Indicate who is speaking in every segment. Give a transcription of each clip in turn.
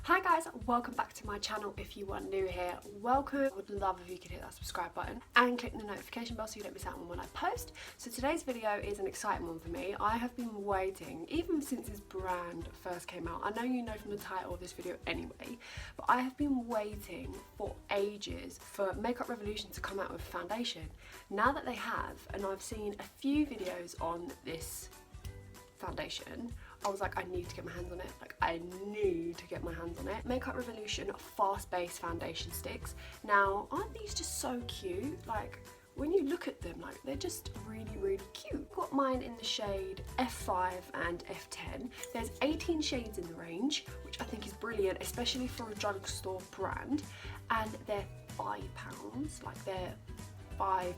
Speaker 1: Hi guys, welcome back to my channel. If you are new here, welcome. I would love if you could hit that subscribe button and click the notification bell so you don't miss out on when I post. So today's video is an exciting one for me. I have been waiting, even since this brand first came out. I know you know from the title of this video anyway, but I have been waiting for ages for Makeup Revolution to come out with foundation. Now that they have, and I've seen a few videos on this foundation, I was like, I need to get my hands on it. I need to get my hands on it. Makeup Revolution fast base foundation sticks. Now, aren't these just so cute? Like, when you look at them, like, they're just really, really cute. I've got mine in the shade F5 and F10. There's 18 shades in the range, which I think is brilliant, especially for a drugstore brand. And they're £5, like they're £5.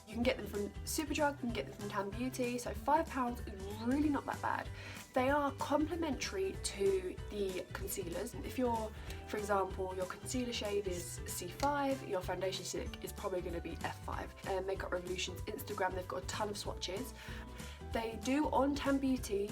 Speaker 1: You can get them from Superdrug, you can get them from Tan Beauty, so £5 is really not that bad. They are complementary to the concealers. If you're, for example, your concealer shade is C5, your foundation stick is probably going to be F5. Makeup Revolution's Instagram, they've got a ton of swatches. They do on Tan Beauty,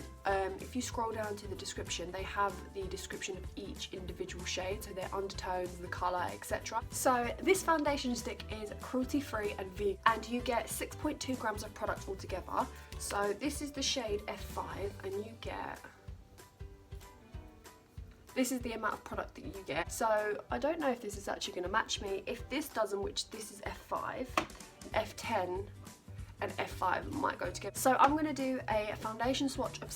Speaker 1: if you scroll down to the description, they have the description of each individual shade, so their undertones, the colour, etc. So this foundation stick is cruelty free and vegan, and you get 6.2 grams of product altogether. So this is the shade F5, and you get, this is the amount of product that you get. So I don't know if this is actually going to match me. If this doesn't, which this is F5, F10 and F5 might go together. So I'm going to do a foundation swatch of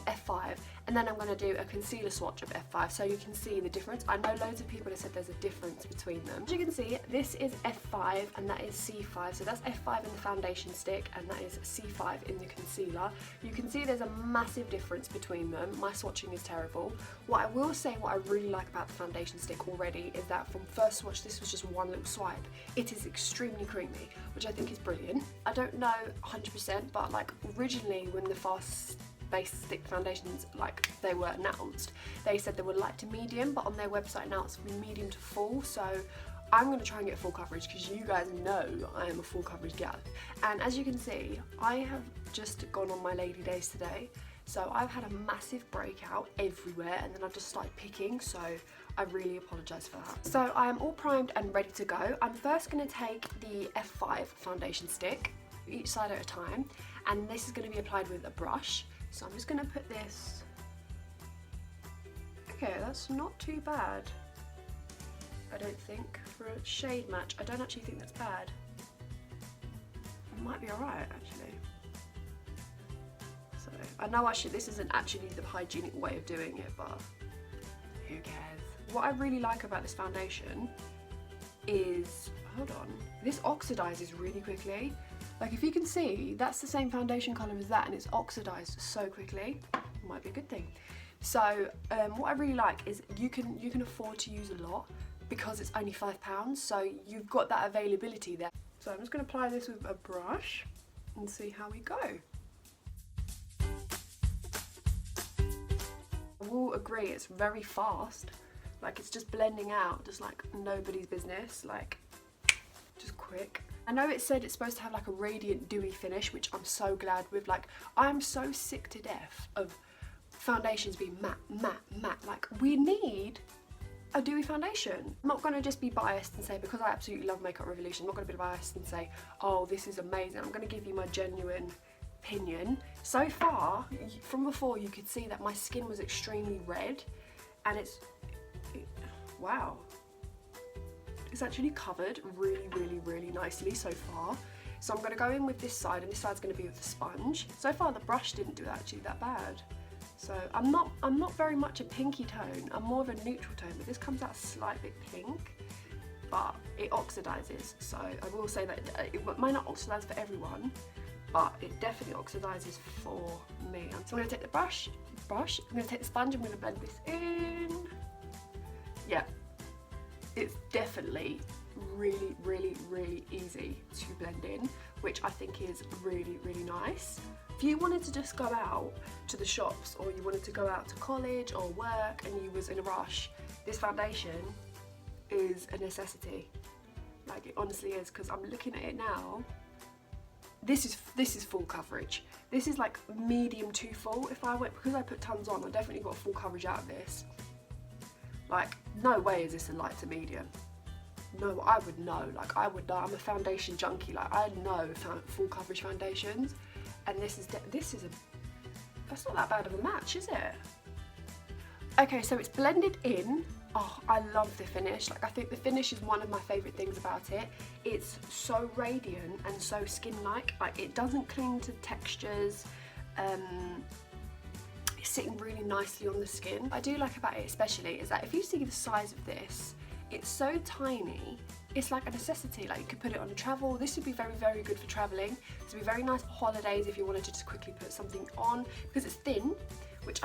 Speaker 1: F5, and then I'm going to do a concealer swatch of F5 so you can see the difference. I know loads of people have said there's a difference between them. As you can see, this is F5 and that is C5, so that's F5 in the foundation stick and that is C5 in the concealer. You can see there's a massive difference between them. My swatching is terrible. What I will say, what I really like about the foundation stick already is that from first swatch, this was just one little swipe. It is extremely creamy, which I think is brilliant. I don't know 100%, but like originally when the fast base stick foundations, like they were announced, they said they were light to medium, but on their website now it's from medium to full. So I'm going to try and get full coverage because you guys know I am a full coverage gal. And as you can see, I have just gone on my lady days today, so I've had a massive breakout everywhere, and then I've just started picking, so I really apologise for that. So I am all primed and ready to go. I'm first going to take the F5 foundation stick, each side at a time, and this is going to be applied with a brush. So I'm just going to put this, okay, that's not too bad, I don't think, for a shade match. I don't actually think that's bad. It might be alright actually. So I know this isn't actually the hygienic way of doing it, but who cares. What I really like about this foundation is, hold on, this oxidizes really quickly. Like if you can see, that's the same foundation colour as that and it's oxidized so quickly. Might be a good thing. So what I really like is you can afford to use a lot because it's only £5, so you've got that availability there. So I'm just going to apply this with a brush and see how we go. I will agree, it's very fast. Like it's just blending out, just like nobody's business, like just quick. I know it said it's supposed to have like a radiant dewy finish, which I'm so glad with. Like I'm so sick to death of foundations being matte, matte, matte. Like we need a dewy foundation. I'm not going to just be biased and say, because I absolutely love Makeup Revolution, I'm not going to be biased and say, oh, this is amazing. I'm going to give you my genuine opinion. So far, from before, you could see that my skin was extremely red, and wow. It's actually covered really, really, really nicely so far. So I'm going to go in with this side, and this side's going to be with the sponge. So far the brush didn't do actually that bad. So I'm not very much a pinky tone. I'm more of a neutral tone, but this comes out a slight bit pink, but it oxidizes. So I will say that it might not oxidize for everyone, but it definitely oxidizes for me. So I'm going to take the brush, I'm going to take the sponge, I'm going to blend this in. Yeah. It's definitely really, really, really easy to blend in, which I think is really, really nice. If you wanted to just go out to the shops, or you wanted to go out to college or work and you was in a rush, this foundation is a necessity. Like it honestly is, because I'm looking at it now. This is full coverage. This is like medium to full. If I went, because I put tons on, I definitely got full coverage out of this. Like, no way is this a light to medium. No, I would know, like I would know. I'm a foundation junkie, like I know full coverage foundations, and this is that's not that bad of a match, is it? Okay, so it's blended in. Oh, I love the finish. Like, I think the finish is one of my favourite things about it. It's so radiant and so skin-like. Like, it doesn't cling to textures. It's sitting really nicely on the skin. What I do like about it especially is that if you see the size of this, it's so tiny. It's like a necessity. Like, you could put it on a travel. This would be very, very good for travelling. This would be very nice for holidays if you wanted to just quickly put something on, because it's thin, which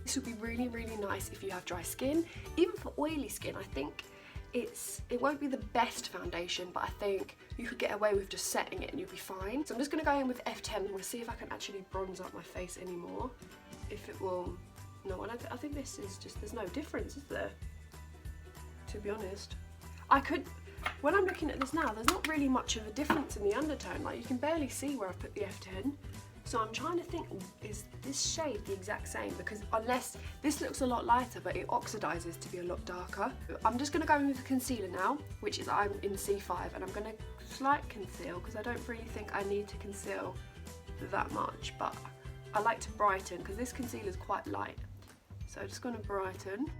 Speaker 1: this would be really, really nice if you have dry skin. Even for oily skin, I think it won't be the best foundation, but I think you could get away with just setting it and you'll be fine. So I'm just going to go in with F10. We'll see if I can actually bronze up my face anymore. If it will. No, I think this is just, there's no difference, is there? To be honest. I could, when I'm looking at this now, there's not really much of a difference in the undertone. Like, you can barely see where I've put the F10. So I'm trying to think, is this shade the exact same? Because unless, this looks a lot lighter, but it oxidizes to be a lot darker. I'm just gonna go in with the concealer now, which is, I'm in C5, and I'm gonna slight conceal, because I don't really think I need to conceal that much, but I like to brighten, because this concealer is quite light. So I'm just gonna brighten.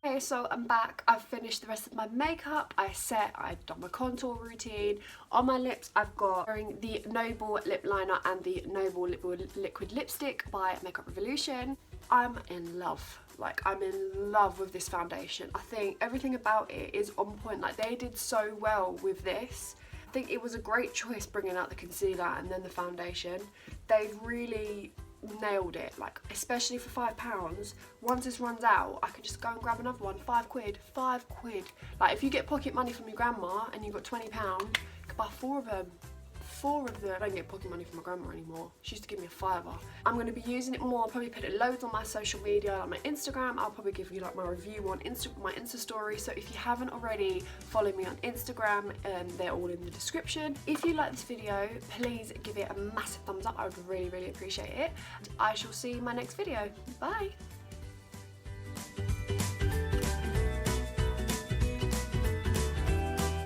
Speaker 1: Okay, so I'm back. I've finished the rest of my makeup. I've done my contour routine. On my lips, I've got wearing the Noble lip liner and the Noble liquid lipstick by Makeup Revolution. I'm in love. Like, I'm in love with this foundation. I think everything about it is on point. Like, they did so well with this. I think it was a great choice bringing out the concealer and then the foundation. They've really nailed it, like, especially for £5. Once this runs out, I can just go and grab another one. £5. Like, if you get pocket money from your grandma and you've got £20, you could buy 4 of them. I don't get pocket money from my grandma anymore. She used to give me a £5. I'm going to be using it more. I'll probably put it loads on my social media, like my Instagram. I'll probably give you like my review on my Insta story. So if you haven't already, follow me on Instagram, they're all in the description. If you like this video, please give it a massive thumbs up. I would really, really appreciate it. I shall see you in my next video. Bye.